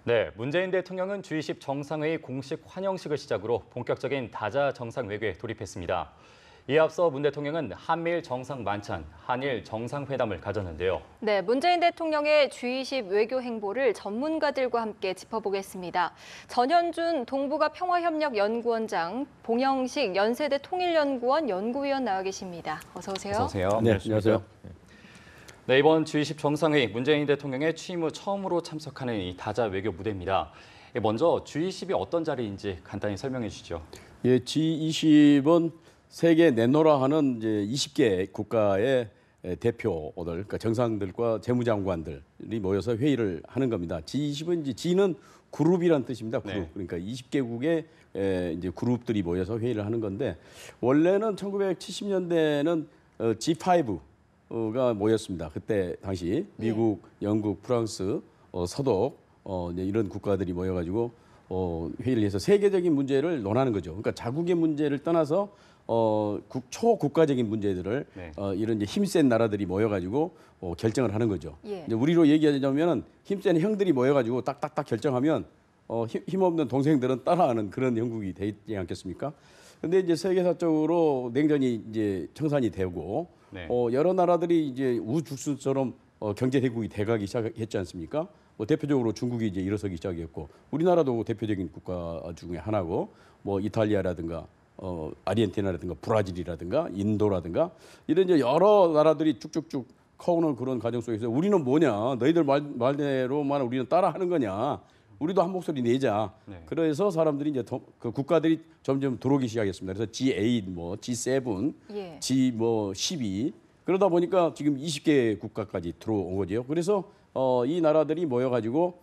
네, 문재인 대통령은 G20 정상회의 공식 환영식을 시작으로 본격적인 다자 정상 외교에 돌입했습니다. 이에 앞서 문 대통령은 한미일 정상 만찬, 한일 정상회담을 가졌는데요. 네, 문재인 대통령의 G20 외교 행보를 전문가들과 함께 짚어보겠습니다. 전현준 동북아 평화협력연구원장, 봉영식 연세대 통일연구원 연구위원 나와 계십니다. 어서 오세요. 어서 오세요. 네, 안녕하세요. 네, 이번 G20 정상회의 문재인 대통령의 취임 후 처음으로 참석하는 이 다자 외교 무대입니다. 먼저 G20이 어떤 자리인지 간단히 설명해 주시죠. 예, G20은 세계 내노라 하는 이제 20개 국가의 대표들, 그러니까 정상들과 재무장관들이 모여서 회의를 하는 겁니다. G20은 이제 G는 그룹이란 뜻입니다. 그룹. 네. 그러니까 20개국의 이제 그룹들이 모여서 회의를 하는 건데 원래는 1970년대에는 G5가 모였습니다. 그때 당시 미국, 영국, 프랑스, 서독 이제 이런 국가들이 모여가지고 회의를 해서 세계적인 문제를 논하는 거죠. 그러니까 자국의 문제를 떠나서 초국가적인 문제들을 네. 이런 이제 힘센 나라들이 모여가지고 결정을 하는 거죠. 예. 이제 우리로 얘기하자면은 힘센 형들이 모여가지고 딱딱딱 결정하면 힘없는 동생들은 따라하는 그런 형국이 되지 않겠습니까? 근데 이제 세계사적으로 냉전이 이제 청산이 되고 네. 여러 나라들이 이제 우죽순처럼 경제 대국이 돼가기 시작했지 않습니까? 대표적으로 중국이 이제 일어서기 시작했고 우리나라도 대표적인 국가 중에 하나고 뭐 이탈리아라든가 아르헨티나라든가 브라질이라든가 인도라든가 이런 이제 여러 나라들이 쭉쭉쭉 커오는 그런 과정 속에서 우리는 뭐냐? 너희들 말대로만 우리는 따라하는 거냐? 우리도 한 목소리 내자. 네. 그래서 사람들이 이제 그 국가들이 점점 들어오기 시작했습니다. 그래서 G8, 뭐 G7, 예. G 뭐 12 그러다 보니까 지금 20개 국가까지 들어온 거죠. 그래서 이 나라들이 모여가지고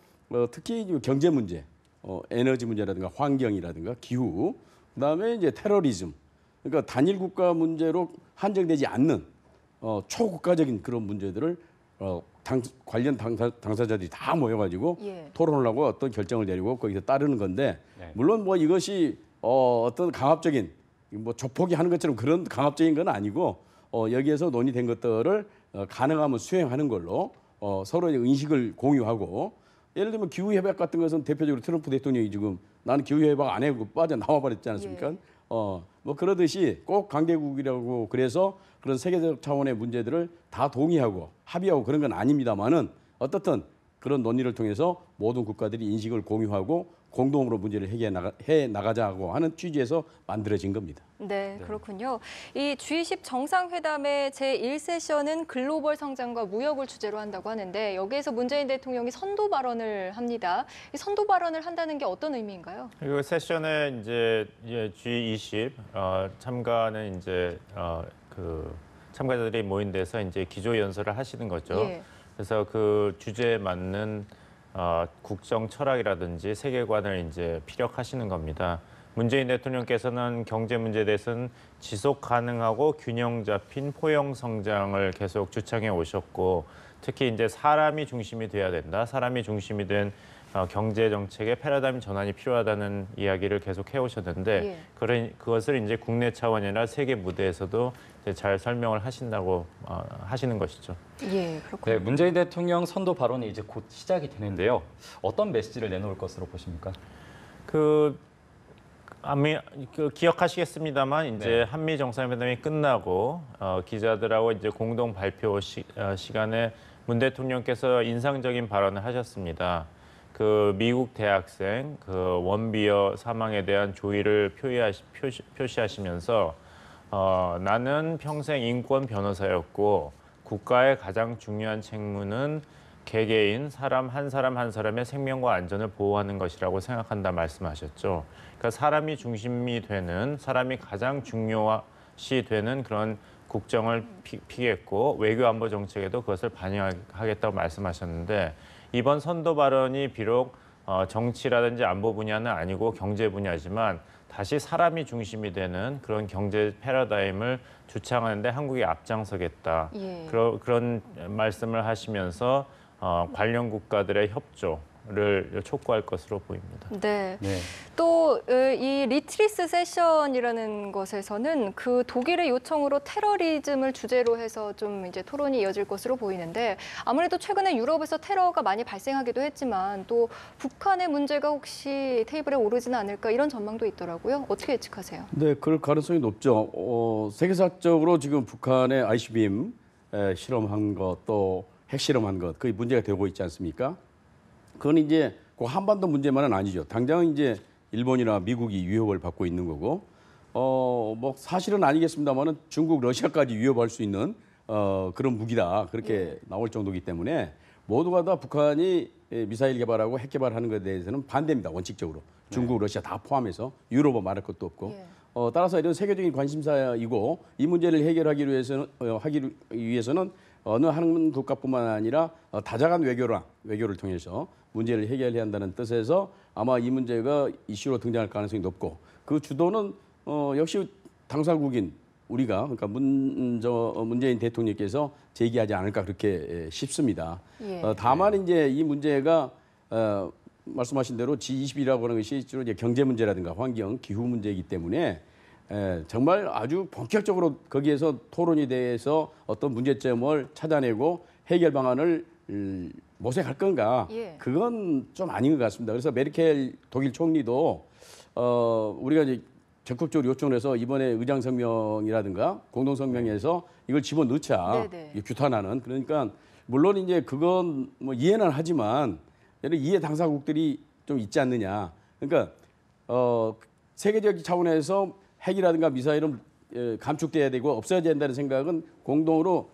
특히 경제 문제, 에너지 문제라든가 환경이라든가 기후, 그다음에 이제 테러리즘, 그러니까 단일 국가 문제로 한정되지 않는 초국가적인 그런 문제들을 관련 당사자들이 다 모여가지고 예. 토론을 하고 어떤 결정을 내리고 거기서 따르는 건데 네. 물론 뭐 이것이 어떤 강압적인 뭐 조폭이 하는 것처럼 그런 강압적인 건 아니고 여기에서 논의된 것들을 가능하면 수행하는 걸로 서로 인식을 공유하고 예를 들면 기후협약 같은 것은 대표적으로 트럼프 대통령이 지금 나는 기후협약 안 해고 빠져나와 버렸지 않습니까? 예. 뭐 그러듯이 꼭 강대국이라고 그래서 그런 세계적 차원의 문제들을 다 동의하고 합의하고 그런 건 아닙니다만은 어떻든 그런 논의를 통해서 모든 국가들이 인식을 공유하고 공동으로 문제를 해 나가자고 하는 취지에서 만들어진 겁니다. 네, 그렇군요. 이 G20 정상회담의 제1세션은 글로벌 성장과 무역을 주제로 한다고 하는데 여기에서 문재인 대통령이 선도 발언을 합니다. 이 선도 발언을 한다는 게 어떤 의미인가요? 그 세션에 이제 G20 참가는 이제 그 참가자들이 모인 데서 이제 기조 연설을 하시는 거죠. 예. 그래서 그 주제에 맞는 국정 철학이라든지 세계관을 이제 피력하시는 겁니다. 문재인 대통령께서는 경제 문제에 대해서는 지속 가능하고 균형 잡힌 포용 성장을 계속 주창해 오셨고 특히 이제 사람이 중심이 돼야 된다. 사람이 중심이 된 경제 정책의 패러다임 전환이 필요하다는 이야기를 계속 해오셨는데 그것을 이제 국내 차원이나 세계 무대에서도 이제 잘 설명을 하신다고 하시는 것이죠. 예, 그렇군요. 네, 문재인 대통령 선도 발언이 이제 곧 시작이 되는데요. 어떤 메시지를 내놓을 것으로 보십니까? 기억하시겠습니다만 이제 네. 한미 정상회담이 끝나고 기자들하고 이제 공동 발표 시간에 문 대통령께서 인상적인 발언을 하셨습니다. 그 미국 대학생 그 원비어 사망에 대한 조의를 표시하시면서 나는 평생 인권 변호사였고 국가의 가장 중요한 책무는 개개인 사람 한 사람의 생명과 안전을 보호하는 것이라고 생각한다 말씀하셨죠. 그러니까 사람이 중심이 되는 사람이 가장 중요시 되는 그런 국정을 피겠고 외교 안보 정책에도 그것을 반영하겠다고 말씀하셨는데 이번 선도 발언이 비록 정치라든지 안보 분야는 아니고 경제 분야지만 다시 사람이 중심이 되는 그런 경제 패러다임을 주창하는데 한국이 앞장서겠다. 예. 그런 말씀을 하시면서 관련 국가들의 협조, 해결을 촉구할 것으로 보입니다. 네. 네. 또 이 리트리스 세션이라는 것에서는 그 독일의 요청으로 테러리즘을 주제로 해서 좀 이제 토론이 이어질 것으로 보이는데 아무래도 최근에 유럽에서 테러가 많이 발생하기도 했지만 또 북한의 문제가 혹시 테이블에 오르지는 않을까 이런 전망도 있더라고요. 어떻게 예측하세요? 네, 그럴 가능성이 높죠. 세계사적으로 지금 북한의 ICBM 실험한 것, 또 핵실험한 것, 그게 문제가 되고 있지 않습니까? 그건 이제 그 한반도 문제만은 아니죠. 당장은 이제 일본이나 미국이 위협을 받고 있는 거고, 뭐 사실은 아니겠습니다만은 중국, 러시아까지 위협할 수 있는 그런 무기다 그렇게 나올 정도이기 때문에 모두가 다 북한이 미사일 개발하고 핵 개발하는 것에 대해서는 반대입니다. 원칙적으로 중국, 러시아 다 포함해서 유럽은 말할 것도 없고. 따라서 이런 세계적인 관심사이고 이 문제를 해결하기 위해서는 어느 한 국가뿐만 아니라 다자간 외교를 통해서 문제를 해결해야 한다는 뜻에서 아마 이 문제가 이슈로 등장할 가능성이 높고 그 주도는 역시 당사국인 우리가 그러니까 문재인 대통령께서 제기하지 않을까 그렇게 싶습니다. 다만 이제 이 문제가 말씀하신 대로 G20이라고 하는 것이 주로 이제 경제 문제라든가 환경, 기후 문제이기 때문에 정말 아주 본격적으로 거기에서 토론이 돼서 어떤 문제점을 찾아내고 해결 방안을 모색할 건가? 그건 좀 아닌 것 같습니다. 그래서 메르켈 독일 총리도 우리가 이제 적극적으로 요청을 해서 이번에 의장성명이라든가 공동성명에서 이걸 집어넣자. 규탄하는. 그러니까 물론 이제 그건 뭐 이해는 하지만 이해 당사국들이 좀 있지 않느냐. 그러니까 세계적 차원에서 핵이라든가 미사일은 감축돼야 되고 없어야 된다는 생각은 공동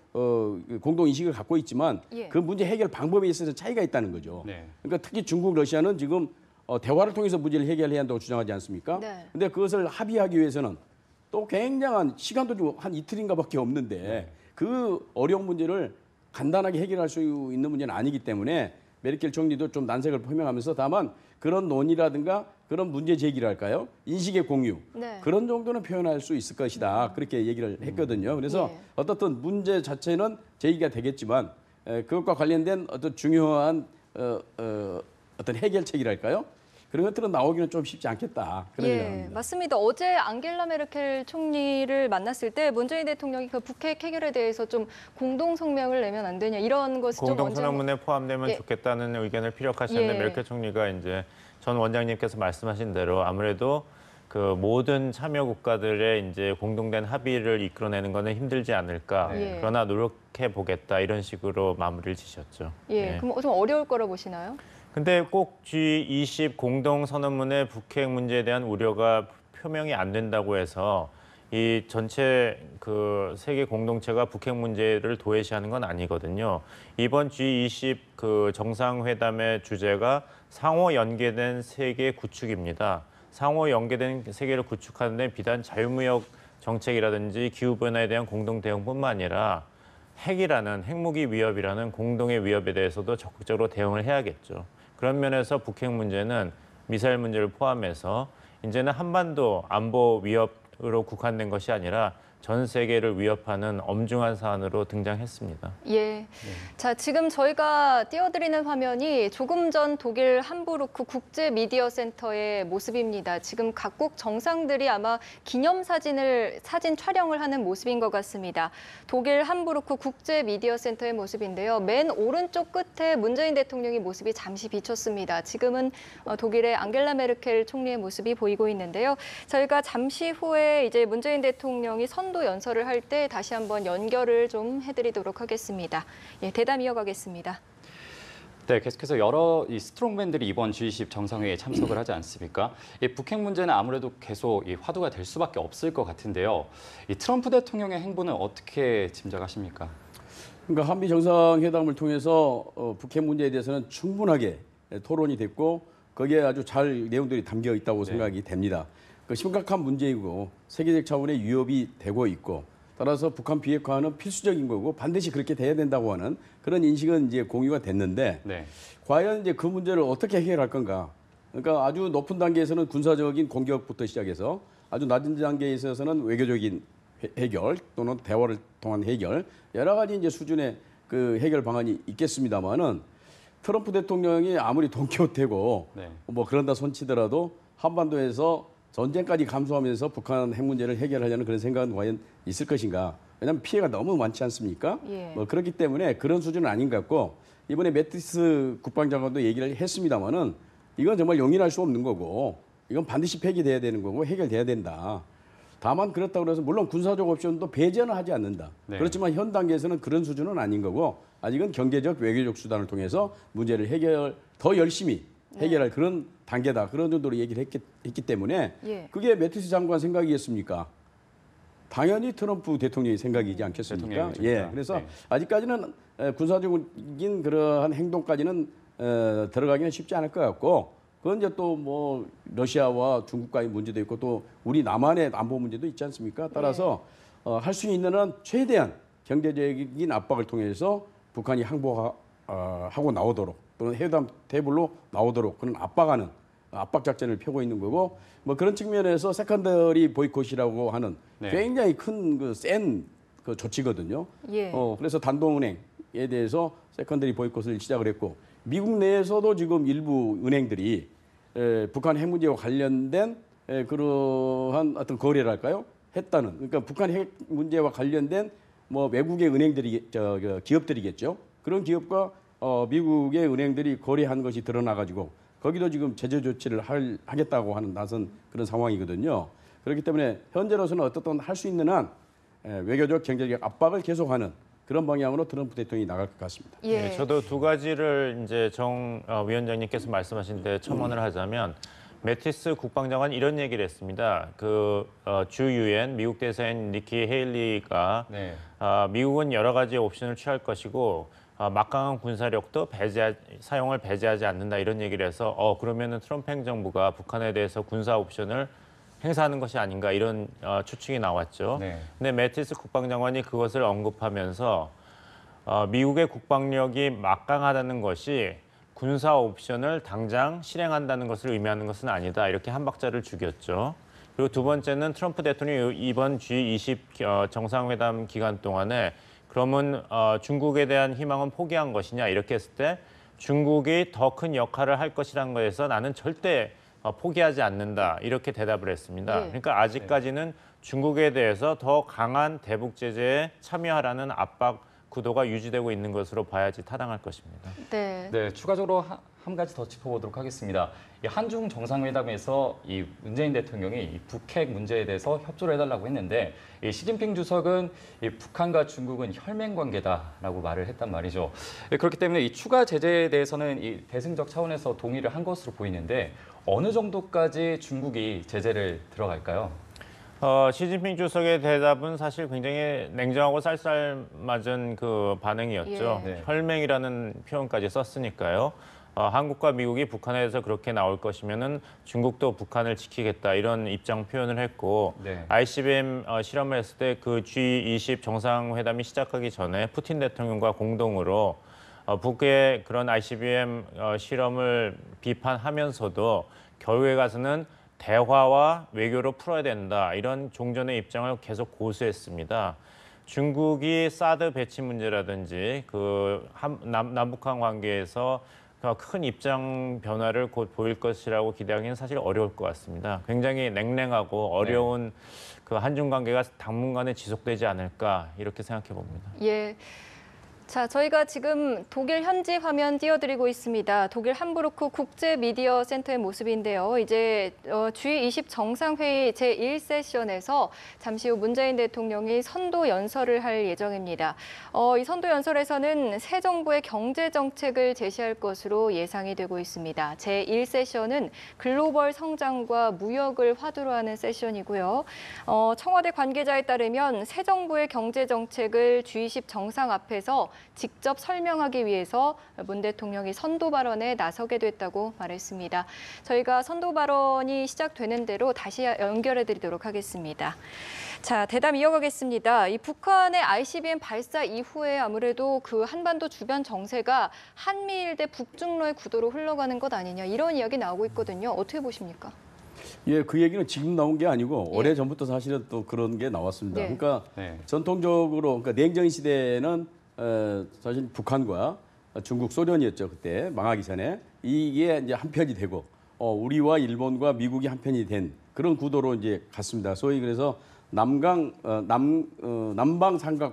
인식을 갖고 있지만 그 문제 해결 방법에 있어서 차이가 있다는 거죠. 그러니까 특히 중국, 러시아는 지금 대화를 통해서 문제를 해결해야 한다고 주장하지 않습니까? 근데 그것을 합의하기 위해서는 또 굉장한 시간도 좀 한 이틀인가밖에 없는데 그 어려운 문제를 간단하게 해결할 수 있는 문제는 아니기 때문에 메르켈 총리도 좀 난색을 표명하면서 다만 그런 논의라든가 그런 문제 제기를 할까요? 인식의 공유 그런 정도는 표현할 수 있을 것이다. 그렇게 얘기를 했거든요. 그래서 어떻든 문제 자체는 제기가 되겠지만 그것과 관련된 어떤 중요한 어떤 해결책이랄까요? 그런 것들은 나오기는 좀 쉽지 않겠다. 그런 생각입니다. 맞습니다. 어제 안겔라 메르켈 총리를 만났을 때 문재인 대통령이 그 북핵 해결에 대해서 좀 공동 성명을 내면 안 되냐 이런 것을 좀 공동 선언문에 포함되면 좋겠다는 의견을 피력하셨는데 메르켈 총리가 이제 전 원장님께서 말씀하신 대로 아무래도 그 모든 참여 국가들의 이제 공동된 합의를 이끌어내는 것은 힘들지 않을까. 그러나 노력해 보겠다 이런 식으로 마무리를 지셨죠. 그럼 좀 어려울 거라 보시나요? 근데 꼭 G20 공동선언문의 북핵 문제에 대한 우려가 표명이 안 된다고 해서 이 전체 그 세계 공동체가 북핵 문제를 도외시하는 건 아니거든요. 이번 G20 그 정상회담의 주제가 상호 연계된 세계 구축입니다. 상호 연계된 세계를 구축하는 데 비단 자유무역 정책이라든지 기후변화에 대한 공동 대응뿐만 아니라 핵무기 위협이라는 공동의 위협에 대해서도 적극적으로 대응을 해야겠죠. 그런 면에서 북핵 문제는 미사일 문제를 포함해서 이제는 한반도 안보 위협으로 국한된 것이 아니라 전 세계를 위협하는 엄중한 사안으로 등장했습니다. 자, 지금 저희가 띄워드리는 화면이 조금 전 독일 함부르크 국제 미디어 센터의 모습입니다. 지금 각국 정상들이 아마 사진 촬영을 하는 모습인 것 같습니다. 독일 함부르크 국제 미디어 센터의 모습인데요. 맨 오른쪽 끝에 문재인 대통령의 모습이 잠시 비쳤습니다. 지금은 독일의 안겔라 메르켈 총리의 모습이 보이고 있는데요. 저희가 잠시 후에 이제 문재인 대통령이 선도 연설을 할 때 다시 한번 연결을 좀 해드리도록 하겠습니다. 대담 이어가겠습니다. 네, 계속해서 여러 스트롱맨들이 이번 G20 정상회의에 참석을 하지 않습니까? 이 북핵 문제는 아무래도 계속 화두가 될 수밖에 없을 것 같은데요. 이 트럼프 대통령의 행보는 어떻게 짐작하십니까? 그러니까 한미 정상회담을 통해서 북핵 문제에 대해서는 충분하게 토론이 됐고 거기에 아주 잘 내용들이 담겨 있다고 생각이 됩니다. 그 심각한 문제이고 세계적 차원의 위협이 되고 있고 따라서 북한 비핵화는 필수적인 거고 반드시 그렇게 돼야 된다고 하는 그런 인식은 이제 공유가 됐는데 과연 이제 그 문제를 어떻게 해결할 건가? 그러니까 아주 높은 단계에서는 군사적인 공격부터 시작해서 아주 낮은 단계에 있어서는 외교적인 해결 또는 대화를 통한 해결 여러 가지 이제 수준의 그 해결 방안이 있겠습니다만은 트럼프 대통령이 아무리 돈키호테고 네. 뭐 그런다 손치더라도 한반도에서 전쟁까지 감수하면서 북한 핵 문제를 해결하려는 그런 생각은 과연 있을 것인가? 왜냐하면 피해가 너무 많지 않습니까? 예. 뭐 그렇기 때문에 그런 수준은 아닌 것 같고 이번에 매티스 국방장관도 얘기를 했습니다마는 이건 정말 용인할 수 없는 거고 이건 반드시 폐기돼야 되는 거고 해결돼야 된다. 다만 그렇다고 해서 물론 군사적 옵션도 배제는 하지 않는다. 네. 그렇지만 현 단계에서는 그런 수준은 아닌 거고 아직은 경제적 외교적 수단을 통해서 문제를 더 열심히 해결할 그런 단계다. 그런 정도로 얘기를 했기 때문에 예. 그게 매티스 장관 생각이겠습니까? 당연히 트럼프 대통령의 생각이지 않겠습니까? 대통령이죠. 예. 그래서 네. 아직까지는 군사적인 그러한 행동까지는 들어가기는 쉽지 않을 것 같고 그건 이제 또 뭐 러시아와 중국과의 문제도 있고 또 우리 남한의 안보 문제도 있지 않습니까? 따라서 할 수 있는 한 최대한 경제적인 압박을 통해서 북한이 항복하고 나오도록 또는 회담 테이블로 나오도록 그런 압박 작전을 펴고 있는 거고 뭐 그런 측면에서 세컨더리 보이콧이라고 하는 네. 굉장히 큰 센 조치거든요. 예. 그래서 단동은행에 대해서 세컨더리 보이콧을 시작을 했고 미국 내에서도 지금 일부 은행들이 북한 핵 문제와 관련된 그러한 어떤 거래랄까요? 했다는 그러니까 북한 핵 문제와 관련된 뭐 외국의 은행들이 기업들이겠죠. 그런 기업과 미국의 은행들이 거래한 것이 드러나 가지고 거기도 지금 제재 조치를 하겠다고 하는 나선 그런 상황이거든요. 그렇기 때문에 현재로서는 어떻든 할 수 있는 한 외교적 경제적 압박을 계속하는 그런 방향으로 트럼프 대통령이 나갈 것 같습니다. 예. 네, 저도 두 가지를 이제 위원장님께서 말씀하신 데 첨언을 하자면 매티스 국방장관이 이런 얘기를 했습니다. 주 유엔 미국 대사인 니키 헤일리가 네. 미국은 여러 가지 옵션을 취할 것이고 막강한 군사력도 사용을 배제하지 않는다 이런 얘기를 해서 그러면은 트럼프 행정부가 북한에 대해서 군사 옵션을 행사하는 것이 아닌가 이런 추측이 나왔죠. 네. 근데 매티스 국방장관이 그것을 언급하면서 미국의 국방력이 막강하다는 것이 군사 옵션을 당장 실행한다는 것을 의미하는 것은 아니다. 이렇게 한 박자를 죽였죠. 그리고 두 번째는 트럼프 대통령이 이번 G20 정상회담 기간 동안에 그러면 중국에 대한 희망은 포기한 것이냐 이렇게 했을 때 중국이 더 큰 역할을 할 것이라는 것에서 나는 절대 포기하지 않는다 이렇게 대답을 했습니다. 예. 그러니까 아직까지는 중국에 대해서 더 강한 대북 제재에 참여하라는 압박 구도가 유지되고 있는 것으로 봐야지 타당할 것입니다. 네. 네, 추가적으로 한 가지 더 짚어보도록 하겠습니다. 이 한중 정상회담에서 이 문재인 대통령이 이 북핵 문제에 대해서 협조를 해달라고 했는데 이 시진핑 주석은 이 북한과 중국은 혈맹 관계다라고 말을 했단 말이죠. 그렇기 때문에 이 추가 제재에 대해서는 이 대승적 차원에서 동의를 한 것으로 보이는데 어느 정도까지 중국이 제재를 들어갈까요? 시진핑 주석의 대답은 사실 굉장히 냉정하고 쌀쌀맞은 그 반응이었죠. 예. 네. 혈맹이라는 표현까지 썼으니까요. 한국과 미국이 북한에 대해서 그렇게 나올 것이면은 중국도 북한을 지키겠다 이런 입장 표현을 했고 네. ICBM 실험을 했을 때 그 G20 정상회담이 시작하기 전에 푸틴 대통령과 공동으로 북의 그런 ICBM 실험을 비판하면서도 결국에 가서는 대화와 외교로 풀어야 된다. 이런 종전의 입장을 계속 고수했습니다. 중국이 사드 배치 문제라든지 남북한 관계에서 큰 입장 변화를 곧 보일 것이라고 기대하기는 사실 어려울 것 같습니다. 굉장히 냉랭하고 어려운 그 한중 관계가 당분간에 지속되지 않을까 이렇게 생각해 봅니다. 예. 자, 저희가 지금 독일 현지 화면 띄워드리고 있습니다. 독일 함부르크 국제미디어센터의 모습인데요. 이제 G20 정상회의 제1세션에서 잠시 후 문재인 대통령이 선도 연설을 할 예정입니다. 이 선도 연설에서는 새 정부의 경제 정책을 제시할 것으로 예상이 되고 있습니다. 제1세션은 글로벌 성장과 무역을 화두로 하는 세션이고요. 청와대 관계자에 따르면 새 정부의 경제 정책을 G20 정상 앞에서 직접 설명하기 위해서 문 대통령이 선도 발언에 나서게 됐다고 말했습니다. 저희가 선도 발언이 시작되는 대로 다시 연결해 드리도록 하겠습니다. 자, 대담 이어가겠습니다. 이 북한의 ICBM 발사 이후에 아무래도 그 한반도 주변 정세가 한미일 대 북중로의 구도로 흘러가는 것 아니냐 이런 이야기 나오고 있거든요. 어떻게 보십니까? 예, 그 얘기는 지금 나온 게 아니고 예. 오래 전부터 사실은 또 그런 게 나왔습니다. 네. 그러니까 네. 전통적으로 그러니까 냉전 시대에는 사실 북한과 중국 소련이었죠. 그때 망하기 전에 이게 이제 한 편이 되고 우리와 일본과 미국이 한 편이 된 그런 구도로 이제 갔습니다. 소위 그래서 남방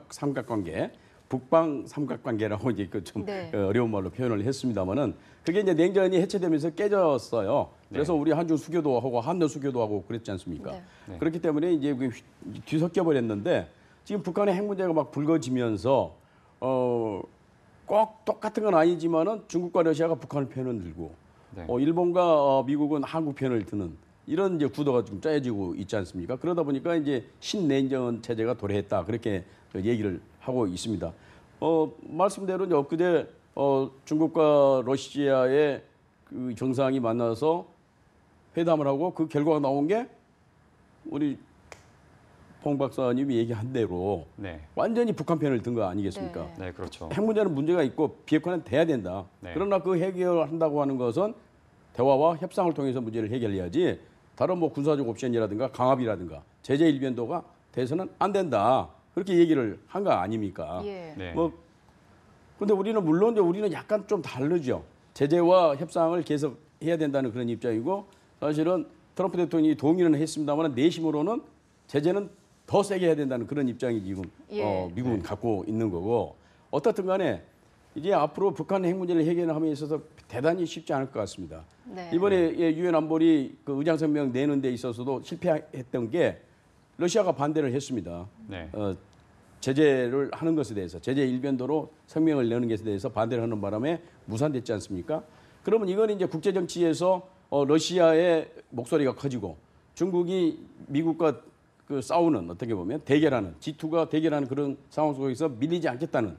삼각관계, 북방 삼각관계라고 이제 그 좀 네. 어려운 말로 표현을 했습니다만은 그게 이제 냉전이 해체되면서 깨졌어요. 그래서 우리 한중 수교도 하고 한러 수교도 하고 그랬지 않습니까? 네. 네. 그렇기 때문에 이제 뒤섞여 버렸는데 지금 북한의 핵 문제가 막 불거지면서 꼭 똑같은 건 아니지만은 중국과 러시아가 북한을 편을 들고 네. 일본과 미국은 한국 편을 드는 이런 이제 구도가 좀 짜여지고 있지 않습니까? 그러다 보니까 이제 신냉전 체제가 도래했다 그렇게 얘기를 하고 있습니다. 말씀대로 이제 엊그제 중국과 러시아의 그 정상이 만나서 회담을 하고 그 결과가 나온 게 우리 봉 박사님이 얘기한 대로 네. 완전히 북한 편을 든 거 아니겠습니까? 네. 네, 그렇죠. 핵 문제는 문제가 있고 비핵화는 돼야 된다. 네. 그러나 그 해결한다고 하는 것은 대화와 협상을 통해서 문제를 해결해야지 다른 뭐 군사적 옵션이라든가 강압이라든가 제재 일변도가 돼서는 안 된다. 그렇게 얘기를 한 거 아닙니까? 예. 네. 근데 우리는 우리는 약간 좀 다르죠. 제재와 협상을 계속 해야 된다는 그런 입장이고 사실은 트럼프 대통령이 동의는 했습니다만 내심으로는 제재는 더 세게 해야 된다는 그런 입장이 지금 예. 미국은 갖고 있는 거고 어떻든 간에 이제 앞으로 북한 핵 문제를 해결함에 있어서 대단히 쉽지 않을 것 같습니다. 네. 이번에 유엔 안보리 그 의장성명 내는 데 있어서도 실패했던 게 러시아가 반대를 했습니다. 네. 제재를 하는 것에 대해서 제재 일변도로 성명을 내는 것에 대해서 반대를 하는 바람에 무산됐지 않습니까? 그러면 이건 이제 국제 정치에서 러시아의 목소리가 커지고 중국이 미국과 그 싸우는 어떻게 보면 대결하는 G2가 대결하는 그런 상황 속에서 밀리지 않겠다는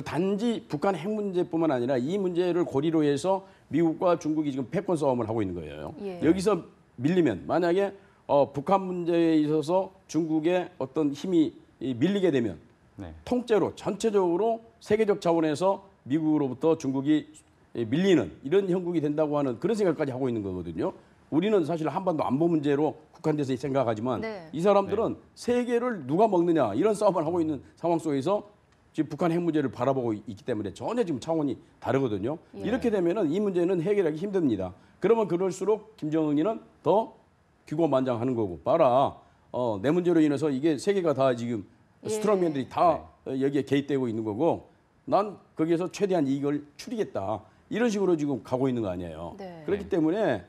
단지 북한 핵 문제뿐만 아니라 이 문제를 고리로 해서 미국과 중국이 지금 패권 싸움을 하고 있는 거예요. 예. 여기서 밀리면 만약에 북한 문제에 있어서 중국의 어떤 힘이 밀리게 되면 네. 통째로 전체적으로 세계적 차원에서 미국으로부터 중국이 밀리는 이런 형국이 된다고 하는 그런 생각까지 하고 있는 거거든요. 우리는 사실 한반도 안보 문제로 국한돼서 생각하지만 네. 이 사람들은 세계를 누가 먹느냐 이런 싸움을 하고 있는 상황 속에서 지금 북한 핵 문제를 바라보고 있기 때문에 전혀 지금 차원이 다르거든요. 예. 이렇게 되면은 이 문제는 해결하기 힘듭니다. 그러면 그럴수록 김정은이는 더 규고만장하는 거고 봐라 내 문제로 인해서 이게 세계가 다 지금 예. 스트롱맨들이 다 여기에 개입되고 있는 거고 난 거기에서 최대한 이익을 추리겠다 이런 식으로 지금 가고 있는 거 아니에요. 네. 그렇기 때문에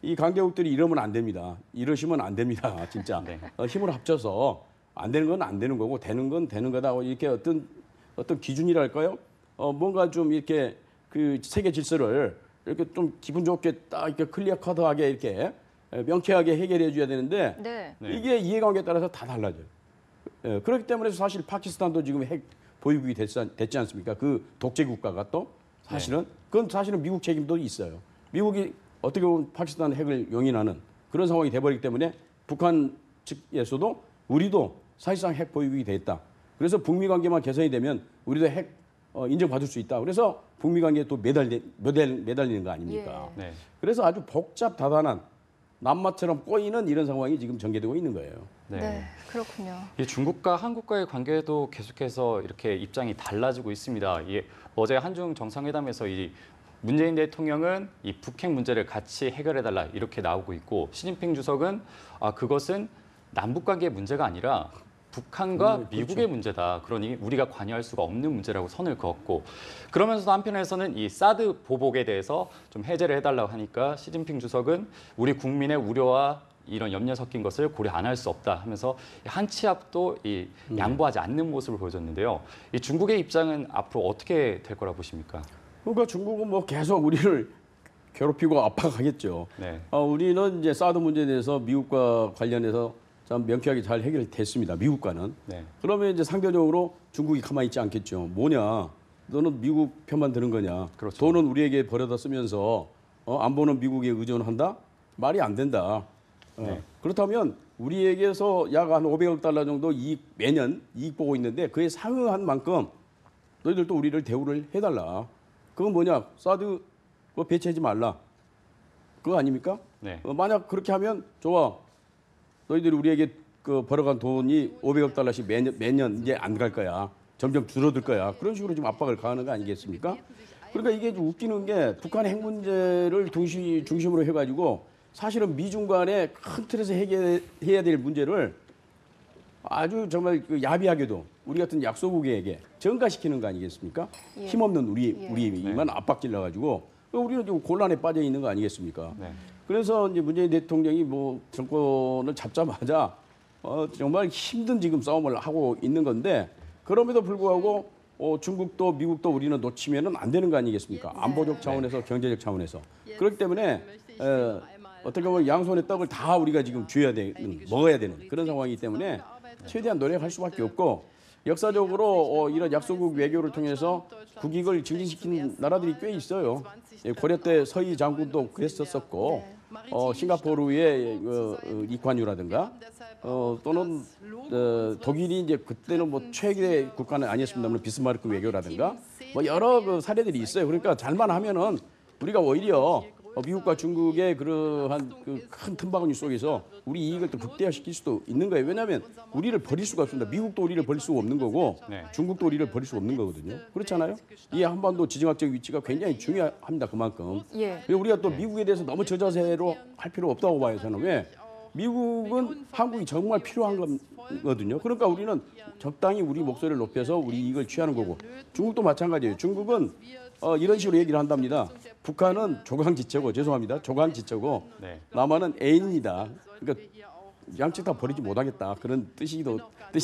이 강대국들이 이러면 안 됩니다. 이러시면 안 됩니다. 진짜 네. 힘을 합쳐서 안 되는 건 안 되는 거고 되는 건 되는 거다. 이렇게 어떤 기준이랄까요? 뭔가 좀 이렇게 그 세계 질서를 이렇게 좀 기분 좋게 딱 이렇게 클리어 커트하게 이렇게 명쾌하게 해결해 줘야 되는데 네. 네. 이게 이해관계에 따라서 다 달라져요. 그렇기 때문에 사실 파키스탄도 지금 핵 보유국이 됐지 않습니까? 그 독재 국가가 또 사실은 그건 사실은 미국 책임도 있어요. 미국이 어떻게 보면 파키스탄 핵을 용인하는 그런 상황이 돼버리기 때문에 북한 측에서도 우리도 사실상 핵 보유국이 됐다. 그래서 북미 관계만 개선이 되면 우리도 핵 인정받을 수 있다. 그래서 북미 관계에 또 매달리는 거 아닙니까? 예. 네. 그래서 아주 복잡다단한 남마처럼 꼬이는 이런 상황이 지금 전개되고 있는 거예요. 네. 그렇군요. 이 중국과 한국과의 관계도 계속해서 이렇게 입장이 달라지고 있습니다. 어제 한중 정상회담에서 이 문재인 대통령은 이 북핵 문제를 같이 해결해달라 이렇게 나오고 있고 시진핑 주석은 그것은 남북 관계의 문제가 아니라 북한과 그렇죠. 미국의 문제다. 그러니 우리가 관여할 수가 없는 문제라고 선을 그었고 그러면서도 한편에서는 이 사드 보복에 대해서 좀 해제를 해달라고 하니까 시진핑 주석은 우리 국민의 우려와 이런 염려 섞인 것을 고려 안 할 수 없다 하면서 한 치 앞도 양보하지 않는 모습을 보여줬는데요. 이 중국의 입장은 앞으로 어떻게 될 거라 보십니까? 그러니까 중국은 뭐 계속 우리를 괴롭히고 압박하겠죠. 네. 우리는 이제 사드 문제에 대해서 미국과 관련해서 참 명쾌하게 잘 해결됐습니다. 미국과는. 네. 그러면 이제 상대적으로 중국이 가만히 있지 않겠죠. 뭐냐? 너는 미국 편만 드는 거냐? 그렇죠. 돈은 우리에게 버려다 쓰면서 안보는 미국에 의존한다? 말이 안 된다. 네. 그렇다면 우리에게서 약 한 500억 달러 정도 매년 이익 보고 있는데 그에 상응한 만큼 너희들도 우리를 대우를 해달라. 그건 뭐냐? 사드 그거 배치하지 말라. 그거 아닙니까? 네. 만약 그렇게 하면 좋아. 너희들이 우리에게 그 벌어간 돈이 500억 달러씩 매년 이제 안 갈 거야. 점점 줄어들 거야. 그런 식으로 지금 압박을 가하는 거 아니겠습니까? 그러니까 이게 좀 웃기는 게 북한의 핵 문제를 중심으로 해가지고 사실은 미중 간의 큰 틀에서 해결해야 될 문제를 아주 정말 그 야비하게도 우리 같은 약소국에게 전가시키는 거 아니겠습니까? 예. 힘없는 우리만 압박질러 가지고 우리는 지금 곤란에 빠져 있는 거 아니겠습니까? 네. 그래서 이제 문재인 대통령이 뭐 정권을 잡자마자 정말 힘든 지금 싸움을 하고 있는 건데 그럼에도 불구하고 중국도 미국도 우리는 놓치면은 안 되는 거 아니겠습니까? 안보적 차원에서 경제적 차원에서 그렇기 때문에 어떻게 보면 양손의 떡을 다 우리가 지금 먹어야 되는 그런 상황이기 때문에 최대한 노력할 수밖에 없고 역사적으로 이런 약소국 외교를 통해서 국익을 증진시킨 나라들이 꽤 있어요. 고려 때 서희 장군도 그랬었고 싱가포르의 이관유라든가 또는 독일이 이제 그때는 뭐 최대 국가는 아니었습니다만 비스마르크 외교라든가 뭐 여러 그 사례들이 있어요. 그러니까 잘만 하면은 우리가 오히려 미국과 중국의 그러한 그 큰 틈바구니 속에서 우리 이익을 또 극대화시킬 수도 있는 거예요. 왜냐하면 우리를 버릴 수가 없습니다. 미국도 우리를 버릴 수가 없는 거고 네. 중국도 우리를 버릴 수가 없는 거거든요. 그렇잖아요. 이 한반도 지정학적 위치가 굉장히 중요합니다. 그만큼. 예. 그리고 우리가 또 미국에 대해서 너무 저자세로 할 필요 없다고 봐요. 저는 왜? 미국은 한국이 정말 필요한 거거든요. 그러니까 우리는 적당히 우리 목소리를 높여서 우리 이익을 취하는 거고 중국도 마찬가지예요. 중국은 이런 식으로 얘기를 한답니다. 북한은 조강지처고 죄송합니다. 조강지처고 네. 남한은 애인이다. 그러니까 양측 다 버리지 못하겠다. 그런 뜻이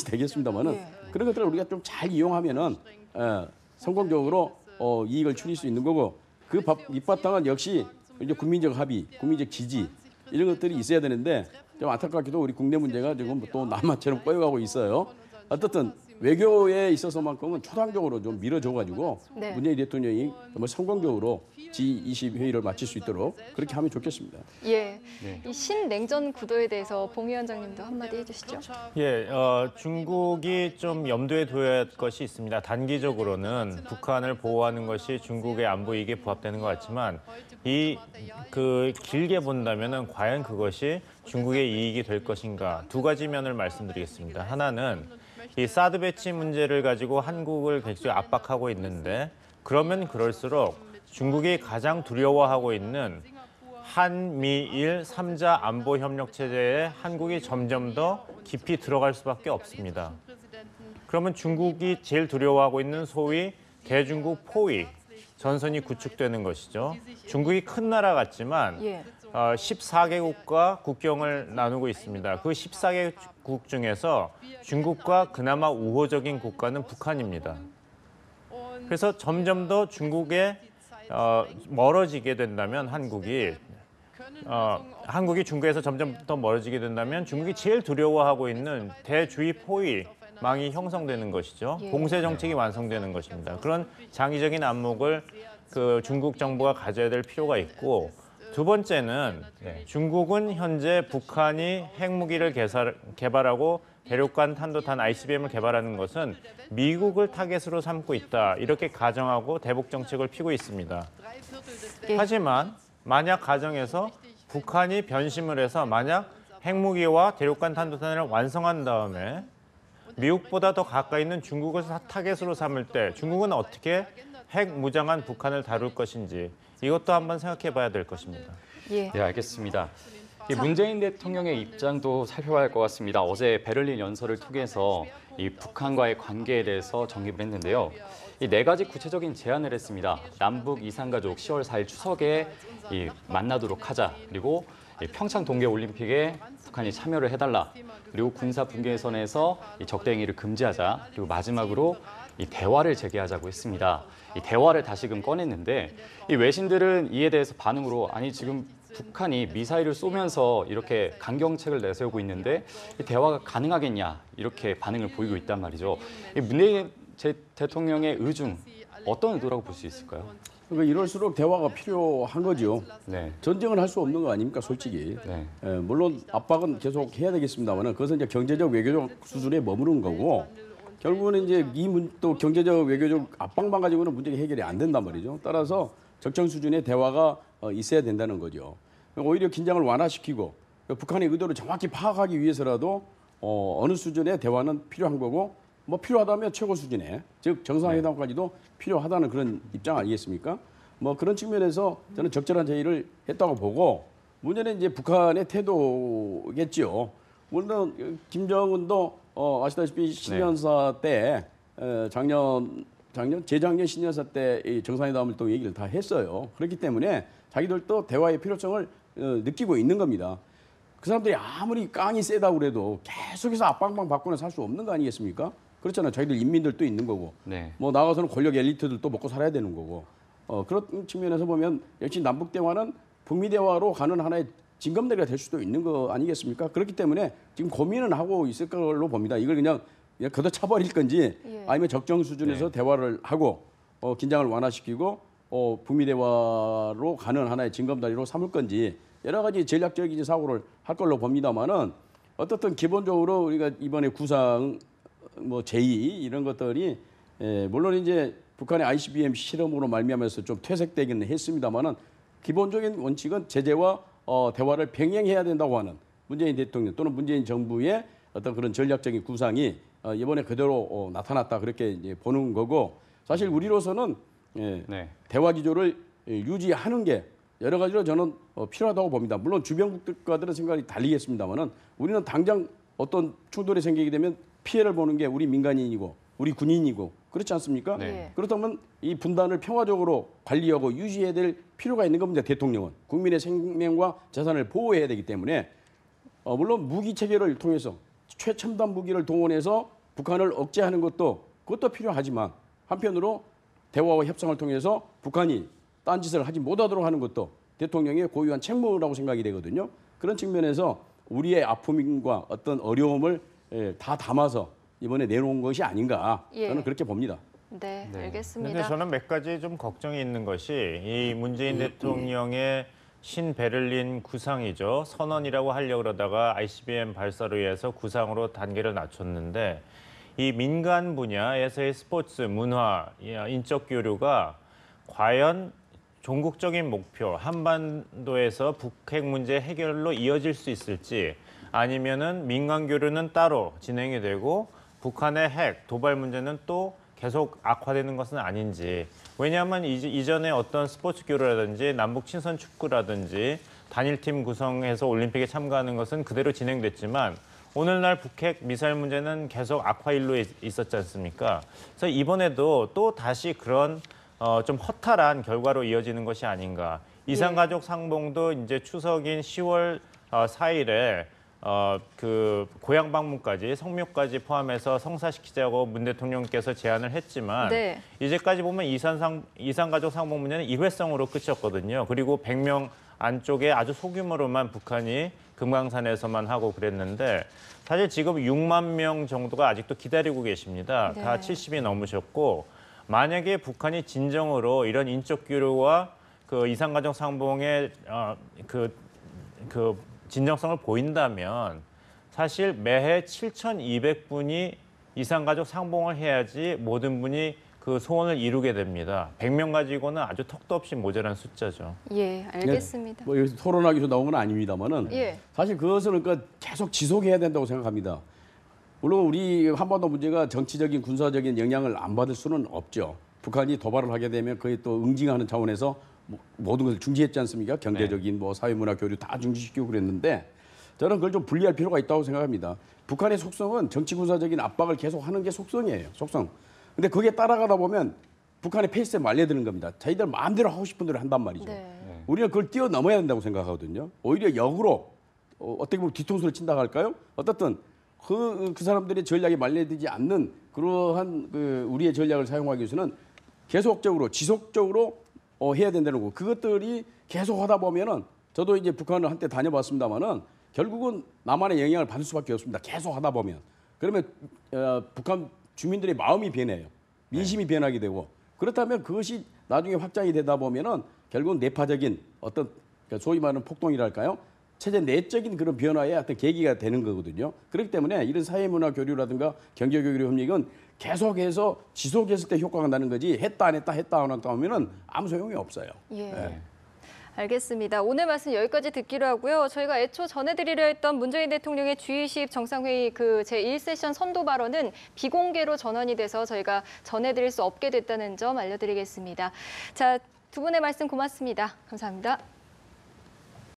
되겠습니다만은 예. 그런 것들을 우리가 좀 잘 이용하면은 성공적으로 이익을 추릴 수 있는 거고 그 밑바탕은 역시 이제 국민적 합의, 국민적 지지 이런 것들이 있어야 되는데 좀 안타깝게도 우리 국내 문제가 지금 또 남한처럼 꼬여가고 있어요. 어떻든 외교에 있어서만큼은 초당적으로 좀 밀어줘가지고 네. 문재인 대통령이 정말 성공적으로 G20 회의를 마칠 수 있도록 그렇게 하면 좋겠습니다. 예. 네. 이 신냉전 구도에 대해서 봉 위원장님도 한마디 해주시죠. 예, 중국이 좀 염두에 둬야 할 것이 있습니다. 단기적으로는 북한을 보호하는 것이 중국의 안보 이익에 부합되는 것 같지만 길게 본다면은 과연 그것이 중국의 이익이 될 것인가 두 가지 면을 말씀드리겠습니다. 하나는 이 사드 배치 문제를 가지고 한국을 굉장히 압박하고 있는데 그러면 그럴수록 중국이 가장 두려워하고 있는 한미일 3자 안보 협력 체제에 한국이 점점 더 깊이 들어갈 수밖에 없습니다. 그러면 중국이 제일 두려워하고 있는 소위 대중국 포위 전선이 구축되는 것이죠. 중국이 큰 나라 같지만 예. 14개국과 국경을 나누고 있습니다. 그 14개국 중에서 중국과 그나마 우호적인 국가는 북한입니다. 그래서 점점 더 중국에 멀어지게 된다면 한국이 중국에서 점점 더 멀어지게 된다면 중국이 제일 두려워하고 있는 대주의 포위망이 형성되는 것이죠. 예. 공세 정책이 완성되는 것입니다. 그런 장기적인 안목을 그 중국 정부가 가져야 될 필요가 있고 두 번째는 중국은 현재 북한이 핵무기를 개발하고 대륙간 탄도탄 ICBM을 개발하는 것은 미국을 타겟으로 삼고 있다. 이렇게 가정하고 대북 정책을 피고 있습니다. 예. 하지만 만약 가정에서 북한이 변심을 해서 만약 핵무기와 대륙간 탄도탄을 완성한 다음에 미국보다 더 가까이 있는 중국을 타겟으로 삼을 때 중국은 어떻게 핵무장한 북한을 다룰 것인지 이것도 한번 생각해 봐야 될 것입니다. 예. 네, 알겠습니다. 이 문재인 대통령의 입장도 살펴봐야 할 것 같습니다. 어제 베를린 연설을 통해서 이 북한과의 관계에 대해서 정립을 했는데요. 이 네 가지 구체적인 제안을 했습니다. 남북 이산가족 10월 4일 추석에 만나도록 하자. 그리고 평창 동계올림픽에 북한이 참여를 해달라. 그리고 군사 분계선에서 적대 행위를 금지하자. 그리고 마지막으로 이 대화를 재개하자고 했습니다. 이 대화를 다시금 꺼냈는데 이 외신들은 이에 대해서 반응으로 아니 지금 북한이 미사일을 쏘면서 이렇게 강경책을 내세우고 있는데 이 대화가 가능하겠냐 이렇게 반응을 보이고 있단 말이죠. 이 문재인 대통령의 의중 어떤 의도라고 볼 수 있을까요? 그러니까 이럴수록 대화가 필요한 거죠. 네. 전쟁을 할 수 없는 거 아닙니까, 솔직히. 네. 물론 압박은 계속 해야 되겠습니다만 그것은 이제 경제적 외교적 수준에 머무르는 거고 결국은 이제 또 경제적 외교적 압박만 가지고는 문제가 해결이 안 된단 말이죠. 따라서 적정 수준의 대화가 있어야 된다는 거죠. 오히려 긴장을 완화시키고 북한의 의도를 정확히 파악하기 위해서라도 어느 수준의 대화는 필요한 거고 뭐 필요하다면 최고 수준의 즉 정상회담까지도 필요하다는 그런 입장 아니겠습니까? 뭐 그런 측면에서 저는 적절한 제의를 했다고 보고 문제는 이제 북한의 태도겠지요. 물론 김정은도 아시다시피 신년사 때 재작년 신년사 때 이 정상회담을 또 얘기를 다 했어요. 그렇기 때문에 자기들도 대화의 필요성을 느끼고 있는 겁니다. 그 사람들이 아무리 깡이 세다고 그래도 계속해서 압박만 받고는 살 수 없는 거 아니겠습니까? 그렇잖아요. 자기들 인민들도 있는 거고, 네. 뭐 나가서는 권력 엘리트들도 먹고 살아야 되는 거고. 그런 측면에서 보면 역시 남북 대화는 북미 대화로 가는 하나의 징검다리가 될 수도 있는 거 아니겠습니까? 그렇기 때문에 지금 고민은 하고 있을 걸로 봅니다. 이걸 그냥 걷어차버릴 건지 아니면 적정 수준에서 대화를 하고 긴장을 완화시키고 북미 대화로 가는 하나의 징검다리로 삼을 건지 여러 가지 전략적인 사고를 할 걸로 봅니다만은 어떻든 기본적으로 우리가 이번에 구상 뭐 제의 이런 것들이 물론 이제 북한의 ICBM 실험으로 말미암아서 좀 퇴색되기는 했습니다만은 기본적인 원칙은 제재와 대화를 병행해야 된다고 하는 문재인 대통령 또는 문재인 정부의 어떤 그런 전략적인 구상이 이번에 그대로 나타났다 그렇게 이제 보는 거고 사실 우리로서는 대화 기조를 유지하는 게 여러 가지로 저는 필요하다고 봅니다. 물론 주변 국가들은 생각이 달리겠습니다만은 우리는 당장 어떤 충돌이 생기게 되면 피해를 보는 게 우리 민간인이고 우리 군인이고 그렇지 않습니까? 네. 그렇다면 이 분단을 평화적으로 관리하고 유지해야 될 필요가 있는 겁니다. 대통령은 국민의 생명과 재산을 보호해야 되기 때문에 물론 무기 체계를 통해서 최첨단 무기를 동원해서 북한을 억제하는 그것도 필요하지만 한편으로 대화와 협상을 통해서 북한이 딴짓을 하지 못하도록 하는 것도 대통령의 고유한 책무라고 생각이 되거든요. 그런 측면에서 우리의 아픔과 어떤 어려움을 다 담아서 이번에 내놓은 것이 아닌가 저는 그렇게 봅니다. 네, 네. 알겠습니다. 근데 저는 몇 가지 좀 걱정이 있는 것이 이 문재인 대통령의 신베를린 구상이죠. 선언이라고 하려고 그러다가 ICBM 발사로 인해서 구상으로 단계를 낮췄는데 이 민간 분야에서의 스포츠, 문화, 인적 교류가 과연 종국적인 목표, 한반도에서 북핵 문제 해결로 이어질 수 있을지 아니면은 민간 교류는 따로 진행이 되고 북한의 핵, 도발 문제는 또 계속 악화되는 것은 아닌지. 왜냐하면 이전에 어떤 스포츠 교류라든지 남북 친선 축구라든지 단일팀 구성해서 올림픽에 참가하는 것은 그대로 진행됐지만 오늘날 북핵 미사일 문제는 계속 악화일로에 있었지 않습니까? 그래서 이번에도 또 다시 그런 좀 허탈한 결과로 이어지는 것이 아닌가. 이산가족 상봉도 이제 추석인 10월 4일에 그 고향 방문까지 성묘까지 포함해서 성사시키자고 문 대통령께서 제안을 했지만 이제까지 보면 이산가족 상봉 문제는 일회성으로 끝이었거든요. 그리고 100명 안쪽에 아주 소규모로만 북한이 금강산에서만 하고 그랬는데 사실 지금 6만 명 정도가 아직도 기다리고 계십니다. 다 70이 넘으셨고 만약에 북한이 진정으로 이런 인적 교류와 그 이산가족 상봉의 그 진정성을 보인다면 사실 매해 7,200분이 이산가족 상봉을 해야지 모든 분이 그 소원을 이루게 됩니다. 100명 가지고는 아주 턱도 없이 모자란 숫자죠. 예, 알겠습니다. 뭐 여기서 토론하기 위해서 나온 건 아닙니다만은 사실 그것은 그러니까 계속 지속해야 된다고 생각합니다. 물론 우리 한반도 문제가 정치적인 군사적인 영향을 안 받을 수는 없죠. 북한이 도발을 하게 되면 그에 또 응징하는 차원에서 모든 것을 중지했지 않습니까? 경제적인 뭐 사회문화 교류 다 중지시키고 그랬는데 저는 그걸 좀 분리할 필요가 있다고 생각합니다. 북한의 속성은 정치 군사적인 압박을 계속 하는 게 속성이에요. 속성. 근데 그게 따라가다 보면 북한의 페이스에 말려드는 겁니다. 자기들 마음대로 하고 싶은 대로 한단 말이죠. 우리는 그걸 뛰어넘어야 된다고 생각하거든요. 오히려 역으로 어떻게 보면 뒤통수를 친다고 할까요? 어떻든 그 사람들의 전략에 말려들지 않는 그러한 우리의 전략을 사용하기 위해서는 계속적으로 지속적으로 해야 된다는 거. 그것들이 계속 하다 보면은 저도 이제 북한을 한때 다녀봤습니다만은 결국은 남한의 영향을 받을 수밖에 없습니다. 계속 하다 보면. 그러면 북한 주민들의 마음이 변해요. 민심이 변하게 되고 그렇다면 그것이 나중에 확장이 되다 보면은 결국은 내파적인 어떤 소위 말하는 폭동이랄까요? 체제 내적인 그런 변화의 어떤 계기가 되는 거거든요. 그렇기 때문에 이런 사회문화 교류라든가 경제교류 협력은 계속해서 지속했을 때 효과가 나는 거지 했다 안 했다 했다 안 했다 하면은 아무 소용이 없어요. 예. 알겠습니다. 오늘 말씀 여기까지 듣기로 하고요. 저희가 애초 전해드리려 했던 문재인 대통령의 G20 정상회의 그 제1세션 선도 발언은 비공개로 전환이 돼서 저희가 전해드릴 수 없게 됐다는 점 알려드리겠습니다. 자, 두 분의 말씀 고맙습니다. 감사합니다.